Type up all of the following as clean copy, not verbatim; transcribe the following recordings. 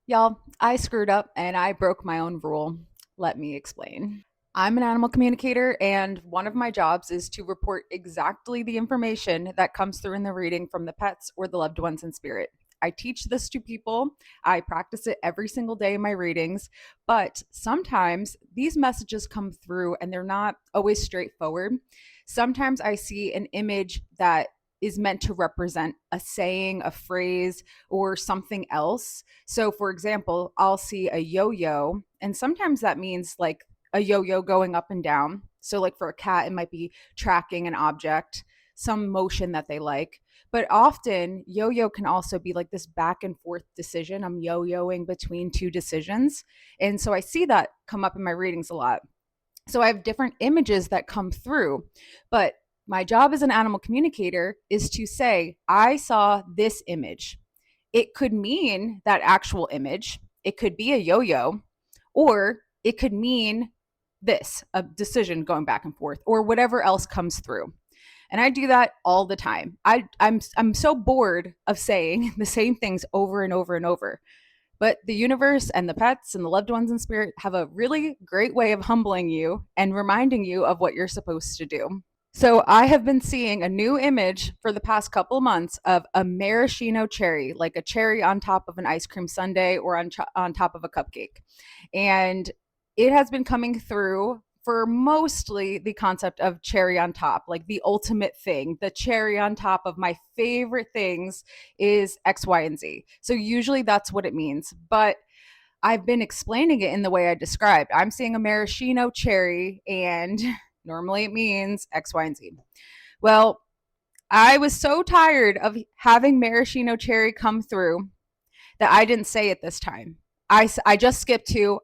Y'all, I screwed up and I broke my own rule. Let me explain. I'm an animal communicator, and one of my jobs is to report exactly the information that comes through in the reading from the pets or the loved ones in spirit. I teach this to people. I practice it every single day in my readings, but sometimes these messages come through and they're not always straightforward. Sometimes I see an image that is meant to represent a saying, a phrase, or something else. So, for example, I'll see a yo yo, and sometimes that means like a yo yo going up and down. So, like for a cat, it might be tracking an object, some motion that they like. But often, yo yo can also be like this back and forth decision. I'm yo yoing between two decisions. And so I see that come up in my readings a lot. So I have different images that come through, but my job as an animal communicator is to say, I saw this image. It could mean that actual image, it could be a yo yo, or it could mean this, a decision going back and forth, or whatever else comes through. And I do that all the time. I'm so bored of saying the same things over and over and over. But the universe and the pets and the loved ones in spirit have a really great way of humbling you and reminding you of what you're supposed to do. So I have been seeing a new image for the past couple months of a maraschino cherry, like a cherry on top of an ice cream sundae or on top of a cupcake. And it has been coming through for mostly the concept of cherry on top, like the ultimate thing, the cherry on top of my favorite things is X, Y, and Z. So usually that's what it means. But I've been explaining it in the way I described. I'm seeing a maraschino cherry, and normally it means X, Y, and Z. Well, I was so tired of having maraschino cherry come through that I didn't say it this time. I just skipped to,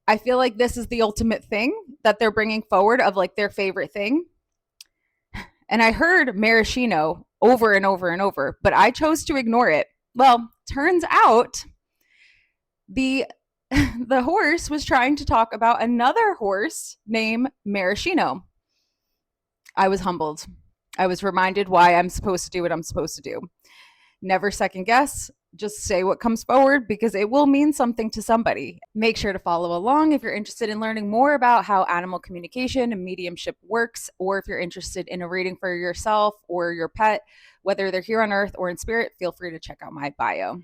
I feel like this is the ultimate thing that they're bringing forward of like their favorite thing. And I heard maraschino over and over and over, but I chose to ignore it. Well, turns out the the horse was trying to talk about another horse named Maraschino. I was humbled. I was reminded why I'm supposed to do what I'm supposed to do. Never second guess. Just say what comes forward because it will mean something to somebody. Make sure to follow along if you're interested in learning more about how animal communication and mediumship works, or if you're interested in a reading for yourself or your pet, whether they're here on earth or in spirit, feel free to check out my bio.